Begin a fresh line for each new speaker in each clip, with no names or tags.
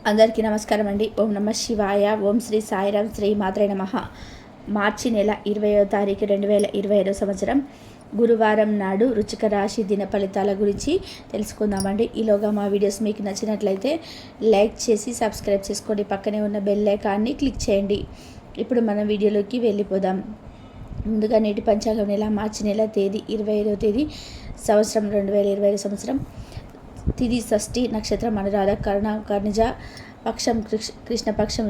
అందరికీ నమస్కారం అండి. ఓం నమ శివాయ. ఓం శ్రీ సాయిరాం. శ్రీ మాత్రే నమః. మార్చి నెల 20వ తారీఖు 2025 సంవత్సరం గురువారం నాడు వృశ్చిక రాశి దిన ఫలితాల గురించి తెలుసుకుందామండి. ఈలోగా మా వీడియోస్ మీకు నచ్చినట్లయితే లైక్ చేసి సబ్స్క్రైబ్ చేసుకోండి. పక్కనే ఉన్న బెల్ ఐకాన్ని క్లిక్ చేయండి. ఇప్పుడు మనం వీడియోలోకి వెళ్ళిపోదాం. ముందుగా నేటి పంచాంగం నెల మార్చి నెల తేదీ 25వ తేదీ సంవత్సరం 2025 సంవత్సరం. తిది షష్ఠి, నక్షత్రం అనురాధ, కర్ణిజ, పక్షం కృష్ణపక్షం,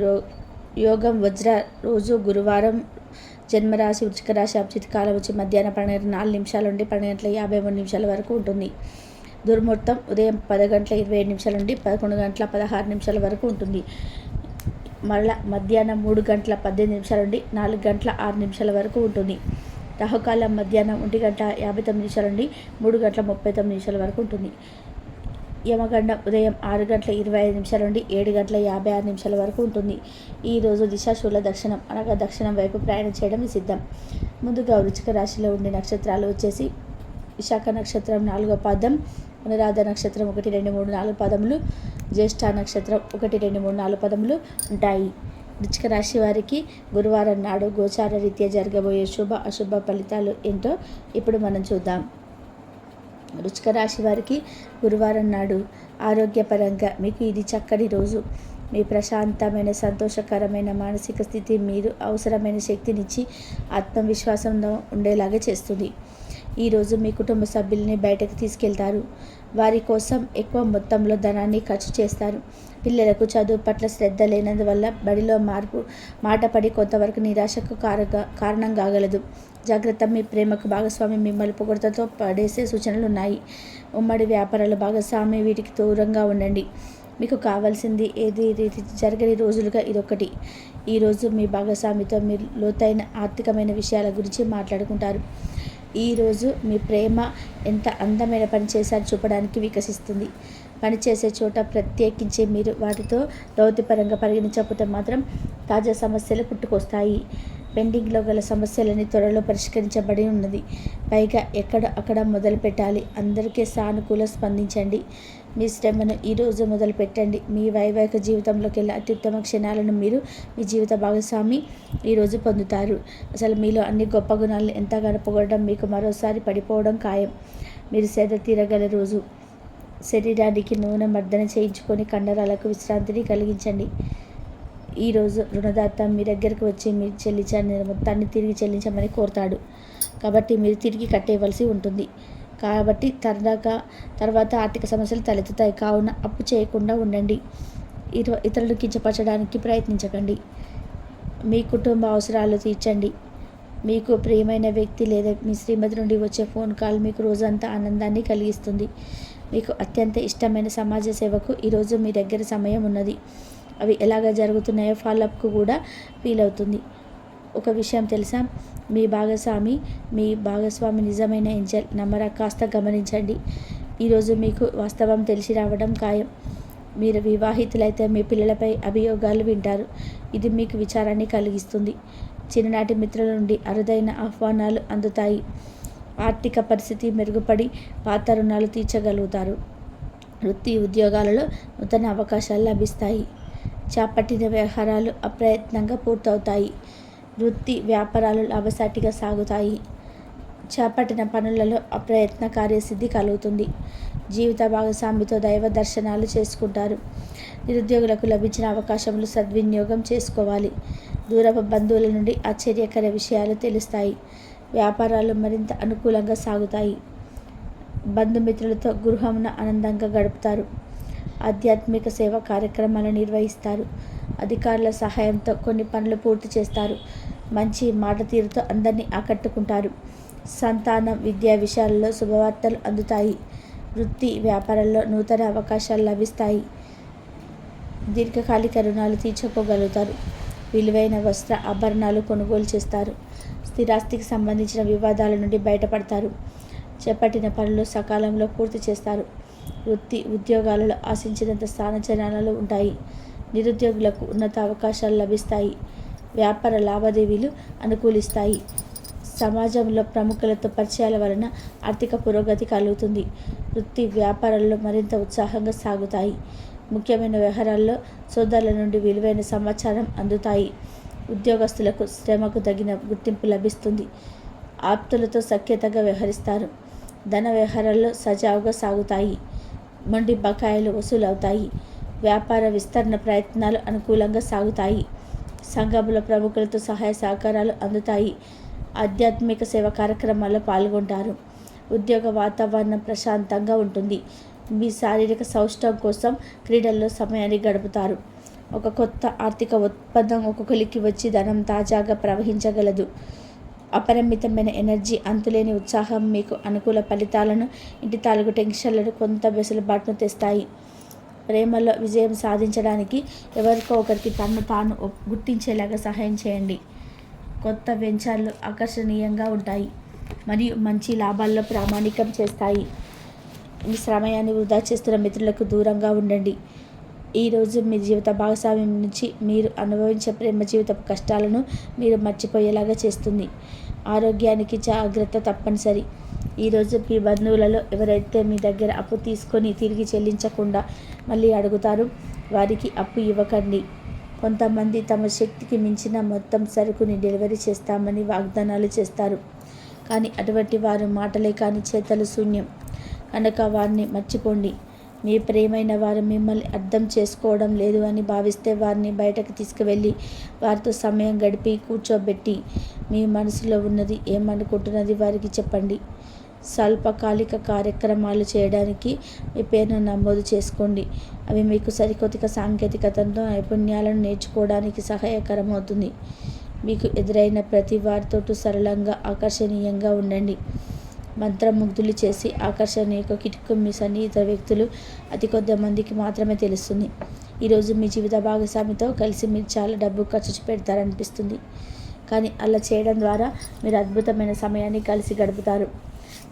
యోగం వజ్ర, రోజు గురువారం, జన్మరాశి వృశ్చిక రాశి, అభిజిత్ కాలం వచ్చి మధ్యాహ్నం 12:04 నుండి 12:53 వరకు ఉంటుంది. దుర్ముహూర్తం ఉదయం 10:27 నుండి 11:16 వరకు ఉంటుంది. మరలా మధ్యాహ్నం 3:18 నుండి 4:06 వరకు ఉంటుంది. రాహుకాలం మధ్యాహ్నం 1:59 నుండి 3:39 వరకు ఉంటుంది. యమగండం ఉదయం 6:25 నుండి 7:56 వరకు ఉంటుంది. ఈరోజు దిశాశూల దక్షిణం అనగా దక్షిణం వైపు ప్రయాణం చేయడం నిషిద్ధం. ముందుగా వృశ్చిక రాశిలో ఉండే నక్షత్రాలు వచ్చేసి విశాఖ నక్షత్రం 4వ పాదం, అనురాధ నక్షత్రం 1, 2, 3, 4 పాదములు, జ్యేష్ఠ నక్షత్రం 1, 2, 3, 4 పాదములు ఉంటాయి. వృశ్చిక రాశి వారికి గురువారం నాడు గోచార రీత్యా జరగబోయే శుభ అశుభ ఫలితాలు ఏంటో ఇప్పుడు మనం చూద్దాం. వృశ్చిక రాశి వారికి గురువారం నాడు ఆరోగ్యపరంగా మీకు ఇది చక్కని రోజు. మీ ప్రశాంతమైన సంతోషకరమైన మానసిక స్థితి మీరు అవసరమైన శక్తినిచ్చి ఆత్మవిశ్వాసంతో ఉండేలాగా చేస్తుంది. ఈరోజు మీ కుటుంబ సభ్యుల్ని బయటకు తీసుకెళ్తారు. వారి కోసం ఎక్కువ మొత్తంలో ధనాన్ని ఖర్చు చేస్తారు. పిల్లలకు చదువు పట్ల శ్రద్ధ లేనందువల్ల బడిలో మాటపడి కొంతవరకు నిరాశకు కారణం కాగలదు. జాగ్రత్త. మీ ప్రేమకు భాగస్వామి మిమ్మల్ని పొగడ్తతో పడేసే సూచనలు ఉన్నాయి. ఉమ్మడి వ్యాపారాల భాగస్వామి వీటికి దూరంగా ఉండండి. మీకు కావాల్సింది ఏది జరగని రోజులుగా ఇదొకటి. ఈరోజు మీ భాగస్వామితో మీరు లోతైన ఆర్థికమైన విషయాల గురించి మాట్లాడుకుంటారు. ఈరోజు మీ ప్రేమ ఎంత అందమైన పని చేశారో చూపడానికి వికసిస్తుంది. పనిచేసే చోట ప్రత్యేకించి మీరు వాటితో దౌత్యపరంగా పరిగణించకపోతే మాత్రం తాజా సమస్యలు పుట్టుకొస్తాయి. పెండింగ్లో గల సమస్యలని త్వరలో పరిష్కరించబడి ఉన్నది. పైగా అక్కడ మొదలు పెట్టాలి. అందరికీ సానుకూల స్పందించండి. మీ శ్రమను ఈరోజు మొదలు పెట్టండి. మీ వైవాహిక జీవితంలోకి వెళ్ళే అత్యుత్తమ క్షణాలను మీరు మీ జీవిత భాగస్వామి ఈరోజు పొందుతారు. అసలు మీలో అన్ని గొప్ప గుణాలను ఎంతగానో పొగడడం మీకు మరోసారి పడిపోవడం ఖాయం. మీరు సేద తీరగల రోజు. శరీరానికి నూనె మర్దన చేయించుకొని కండరాలకు విశ్రాంతిని కలిగించండి. ఈరోజు రుణదాత మీ దగ్గరకు వచ్చి మీరు చెల్లించిన మొత్తాన్ని తిరిగి చెల్లించమని కోరుతాడు. కాబట్టి మీరు తిరిగి కట్టేయవలసి ఉంటుంది. కాబట్టి తర్వాత ఆర్థిక సమస్యలు తలెత్తుతాయి. కావున అప్పు చేయకుండా ఉండండి. ఇతరులు కించపరచడానికి ప్రయత్నించకండి. మీ కుటుంబ అవసరాలు తీర్చండి. మీకు ప్రియమైన వ్యక్తి లేదా మీ శ్రీమతి నుండి వచ్చే ఫోన్ కాల్ మీకు రోజంతా ఆనందాన్ని కలిగిస్తుంది. మీకు అత్యంత ఇష్టమైన సమాజ సేవకు ఈరోజు మీ దగ్గర సమయం ఉన్నది. అవి ఎలాగ జరుగుతున్నాయో ఫాలోఅప్కు కూడా వీలవుతుంది. ఒక విషయం తెలుసా, మీ భాగస్వామి నిజమైన ఏంజల్. నమ్మరా కాస్త గమనించండి. ఈరోజు మీకు వాస్తవం తెలిసి రావడం ఖాయం. మీరు వివాహితులైతే మీ పిల్లలపై అభియోగాలు వింటారు. ఇది మీకు విచారాన్ని కలిగిస్తుంది. చిన్ననాటి మిత్రుల నుండి అరుదైన ఆహ్వానాలు అందుతాయి. ఆర్థిక పరిస్థితి మెరుగుపడి పాత రుణాలు తీర్చగలుగుతారు. వృత్తి ఉద్యోగాలలో నూతన అవకాశాలు లభిస్తాయి. చేపట్టిన వ్యవహారాలు అప్రయత్నంగా పూర్తవుతాయి. వృత్తి వ్యాపారాలు లాభసాటిగా సాగుతాయి. చేపట్టిన పనులలో అప్రయత్న కార్యసిద్ధి కలుగుతుంది. జీవిత భాగస్వామితో దైవ దర్శనాలు చేసుకుంటారు. నిరుద్యోగులకు లభించిన అవకాశములు సద్వినియోగం చేసుకోవాలి. దూరపు బంధువుల నుండి ఆశ్చర్యకర విషయాలు తెలుస్తాయి. వ్యాపారాలు మరింత అనుకూలంగా సాగుతాయి. బంధుమిత్రులతో గృహమున ఆనందంగా గడుపుతారు. ఆధ్యాత్మిక సేవా కార్యక్రమాలు నిర్వహిస్తారు. అధికారుల సహాయంతో కొన్ని పనులు పూర్తి చేస్తారు. మంచి మాట తీరుతో అందరినీ ఆకట్టుకుంటారు. సంతానం విద్యా విషయాలలో శుభవార్తలు అందుతాయి. వృత్తి వ్యాపారాల్లో నూతన అవకాశాలు లభిస్తాయి. దీర్ఘకాలిక రుణాలు తీర్చుకోగలుగుతారు. విలువైన వస్త్ర ఆభరణాలు కొనుగోలు చేస్తారు. స్థిరాస్తికి సంబంధించిన వివాదాల నుండి బయటపడతారు. చేపట్టిన పనులు సకాలంలో పూర్తి చేస్తారు. వృత్తి ఉద్యోగాలలో ఆశించినంత స్థానచలనాలు ఉంటాయి. నిరుద్యోగులకు ఉన్నత అవకాశాలు లభిస్తాయి. వ్యాపార లావాదేవీలు అనుకూలిస్తాయి. సమాజంలో ప్రముఖులతో పరిచయాల వలన ఆర్థిక పురోగతి కలుగుతుంది. వృత్తి వ్యాపారాల్లో మరింత ఉత్సాహంగా సాగుతాయి. ముఖ్యమైన వ్యవహారాల్లో సోదరుల నుండి విలువైన సమాచారం అందుతాయి. ఉద్యోగస్తులకు శ్రమకు తగిన గుర్తింపు లభిస్తుంది. ఆప్తులతో సఖ్యతగా వ్యవహరిస్తారు. ధన వ్యవహారాల్లో సజావుగా సాగుతాయి. మొండి బకాయిలు వసూలవుతాయి. వ్యాపార విస్తరణ ప్రయత్నాలు అనుకూలంగా సాగుతాయి. సంఘంలో ప్రముఖులతో సహాయ సహకారాలు అందుతాయి. ఆధ్యాత్మిక సేవ కార్యక్రమాల్లో పాల్గొంటారు. ఉద్యోగ వాతావరణం ప్రశాంతంగా ఉంటుంది. మీ శారీరక సౌష్ఠవం కోసం క్రీడల్లో సమయాన్ని గడుపుతారు. ఒక కొత్త ఆర్థిక ఒప్పందం ఒక్కొక్కరికి వచ్చి ధనం తాజాగా ప్రవహించగలదు. అపరిమితమైన ఎనర్జీ, అంతులేని ఉత్సాహం మీకు అనుకూల ఫలితాలను, ఇంటి తాలూకు టెన్షన్లను, కొంత వెసులుబాటును తెస్తాయి. ప్రేమలో విజయం సాధించడానికి ఎవరికో ఒకరికి తను తాను గుర్తించేలాగా సహాయం చేయండి. కొత్త వెంచర్లు ఆకర్షణీయంగా ఉంటాయి మరియు మంచి లాభాల్లో ప్రామాణికం చేస్తాయి. మీ సమయాన్ని వృధా చేస్తున్న మిత్రులకు దూరంగా ఉండండి. ఈరోజు మీ జీవిత భాగస్వామ్యం నుంచి మీరు అనుభవించే ప్రేమ జీవితపు కష్టాలను మీరు మర్చిపోయేలాగా చేస్తుంది. ఆరోగ్యానికి జాగ్రత్త తప్పనిసరి. ఈరోజు మీ బంధువులలో ఎవరైతే మీ దగ్గర అప్పు తీసుకొని తిరిగి చెల్లించకుండా మళ్ళీ అడుగుతారో వారికి అప్పు ఇవ్వకండి. కొంతమంది తమ శక్తికి మించిన మొత్తం సరుకుని డెలివరీ చేస్తామని వాగ్దానాలు చేస్తారు. కానీ అటువంటి వారు మాటలే కానీ చేతలు శూన్యం. కనుక వారిని మర్చిపోండి. మీ ప్రియమైన వారు మిమ్మల్ని అర్థం చేసుకోవడం లేదు అని భావిస్తే వారిని బయటకు తీసుకువెళ్ళి వారితో సమయం గడిపి కూర్చోబెట్టి మీ మనసులో ఉన్నది ఏమనుకుంటున్నది వారికి చెప్పండి. స్వల్పకాలిక కార్యక్రమాలు చేయడానికి మీ పేరును నమోదు చేసుకోండి. అవి మీకు సరికొత్త సాంకేతికతతో నైపుణ్యాలను నేర్చుకోవడానికి సహాయకరమవుతుంది. మీకు ఎదురైన ప్రతి వారితోటూ సరళంగా ఆకర్షణీయంగా ఉండండి. మంత్రముగ్ధులు చేసి ఆకర్షణీయ కిటుకు మీ సన్నిహిత వ్యక్తులు అతి కొద్ది మందికి మాత్రమే తెలుస్తుంది. ఈరోజు మీ జీవిత భాగస్వామితో కలిసి మీరు చాలా డబ్బు ఖర్చు పెడతారనిపిస్తుంది. కానీ అలా చేయడం ద్వారా మీరు అద్భుతమైన సమయాన్ని కలిసి గడుపుతారు.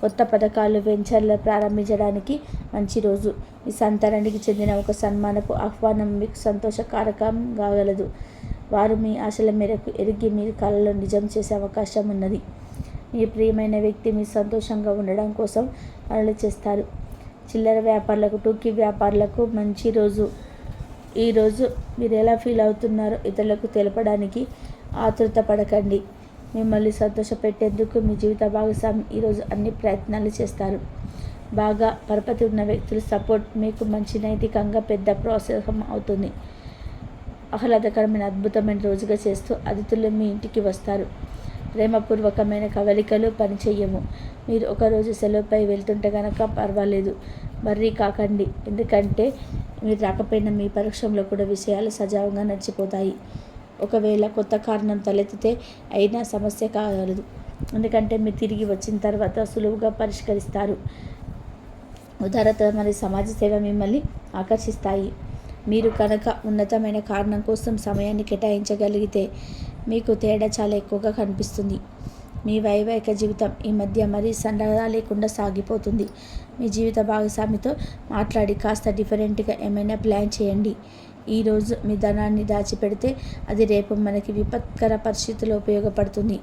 కొత్త పథకాలు, వెంచర్లు ప్రారంభించడానికి మంచి రోజు. మీ సంతానానికి చెందిన ఒక సన్మానపు ఆహ్వానం మీకు సంతోషకారకం కాగలదు. వారు మీ ఆశల మేరకు ఎరిగి మీ కళలో నిజం చేసే అవకాశం ఉన్నది. మీ ప్రియమైన వ్యక్తి మీ సంతోషంగా ఉండడం కోసం పనులు చేస్తారు. చిల్లర వ్యాపారులకు, టూకీ వ్యాపారులకు మంచి రోజు. ఈరోజు మీరు ఎలా ఫీల్ అవుతున్నారో ఇతరులకు తెలపడానికి ఆతృత పడకండి. మిమ్మల్ని సంతోషపెట్టేందుకు మీ జీవిత భాగస్వామి ఈరోజు అన్ని ప్రయత్నాలు చేస్తారు. బాగా పరపతి ఉన్న వ్యక్తుల సపోర్ట్ మీకు మంచి నైతికంగా పెద్ద ప్రోత్సాహం అవుతుంది. ఆహ్లాదకరమైన అద్భుతమైన రోజుగా చేస్తూ అతిథులు మీ ఇంటికి వస్తారు. ప్రేమపూర్వకమైన కవలికలు పనిచేయము. మీరు ఒకరోజు సెలవుపై వెళ్తుంటే కనుక పర్వాలేదు, మర్రీ కాకండి. ఎందుకంటే మీరు రాకపోయినా మీ పరోక్షంలో కూడా విషయాలు సజావుగా నడిచిపోతాయి. ఒకవేళ కొత్త కారణం తలెత్తితే అయినా సమస్య కాగలదు. ఎందుకంటే మీరు తిరిగి వచ్చిన తర్వాత సులువుగా పరిష్కరిస్తారు. ఉదారత మరియు సమాజ సేవ మిమ్మల్ని ఆకర్షిస్తాయి. మీరు కనుక ఉన్నతమైన కారణం కోసం సమయాన్ని కేటాయించగలిగితే మీకు తేడా చాలా ఎక్కువగా కనిపిస్తుంది. మీ వైవాహిక జీవితం ఈ మధ్య మరీ సరదా లేకుండా సాగిపోతుంది. మీ జీవిత భాగస్వామితో మాట్లాడి కాస్త డిఫరెంట్గా ఏమైనా ప్లాన్ చేయండి. ఈరోజు మీ ధనాన్ని దాచిపెడితే అది రేపు మనకి విపత్కర పరిస్థితుల్లో ఉపయోగపడుతుంది.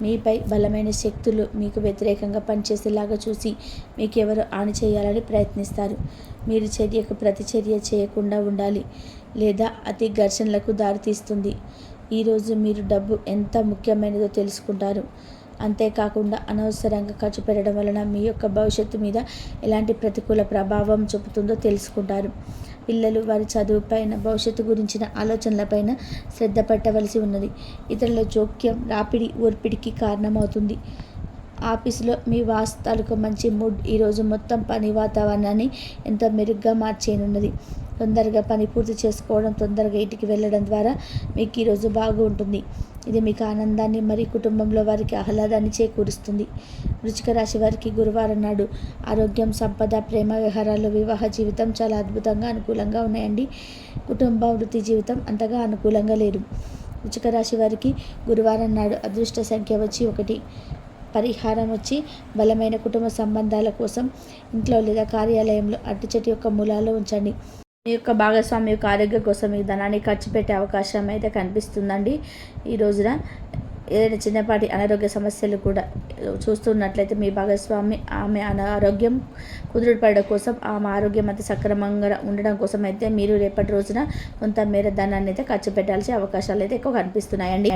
మీపై బలమైన శక్తులు మీకు వ్యతిరేకంగా పనిచేసేలాగా చూసి మీకు ఎవరు హాని చేయాలని ప్రయత్నిస్తారు. మీరు చర్యకు ప్రతిచర్య చేయకుండా ఉండాలి లేదా అతి ఘర్షణలకు దారితీస్తుంది. ఈరోజు మీరు డబ్బు ఎంత ముఖ్యమైనదో తెలుసుకుంటారు. అంతేకాకుండా అనవసరంగా ఖర్చు పెట్టడం వలన మీ యొక్క భవిష్యత్తు మీద ఎలాంటి ప్రతికూల ప్రభావం చూపుతుందో తెలుసుకుంటారు. పిల్లలు వారి చదువుపైన, భవిష్యత్తు గురించిన ఆలోచనలపైన శ్రద్ధ పెట్టవలసి ఉన్నది. ఇతరుల జోక్యం రాపిడి ఓర్పిడికి కారణమవుతుంది. ఆఫీసులో మీ వాస్తాలకు మంచి మూడ్ ఈరోజు మొత్తం పని వాతావరణాన్ని ఎంతో మెరుగ్గా మార్చేయనున్నది. తొందరగా పని పూర్తి చేసుకోవడం, తొందరగా ఇంటికి వెళ్ళడం ద్వారా మీకు ఈరోజు బాగుంటుంది. ఇది మీకు ఆనందాన్ని మరియు కుటుంబంలో వారికి ఆహ్లాదాన్ని చేకూరుస్తుంది. వృశ్చిక రాశి వారికి గురువారం నాడు ఆరోగ్యం, సంపద, ప్రేమ వ్యవహారాలు, వివాహ జీవితం చాలా అద్భుతంగా అనుకూలంగా ఉన్నాయండి. కుటుంబ, వృత్తి జీవితం అంతగా అనుకూలంగా లేదు. వృశ్చిక రాశి వారికి గురువారం నాడు అదృష్ట సంఖ్య వచ్చి 1. పరిహారం వచ్చి బలమైన కుటుంబ సంబంధాల కోసం ఇంట్లో లేదా కార్యాలయంలో అరటి చెట్టు యొక్క మూలాల్లో ఉంచండి. మీ యొక్క భాగస్వామి యొక్క ఆరోగ్యం కోసం మీ ధనాన్ని ఖర్చు పెట్టే అవకాశం అయితే కనిపిస్తుందండి. ఈ రోజున ఏదైనా చిన్నపాటి అనారోగ్య సమస్యలు కూడా చూస్తున్నట్లయితే మీ భాగస్వామి ఆమె అనారోగ్యం కుదురుపడడం కోసం, ఆమె ఆరోగ్యం అంతా సక్రమంగా ఉండడం కోసం అయితే మీరు రేపటి రోజున కొంత మేర ధనాన్ని అయితే ఖర్చు పెట్టాల్సిన అవకాశాలు అయితే ఎక్కువ కనిపిస్తున్నాయండి.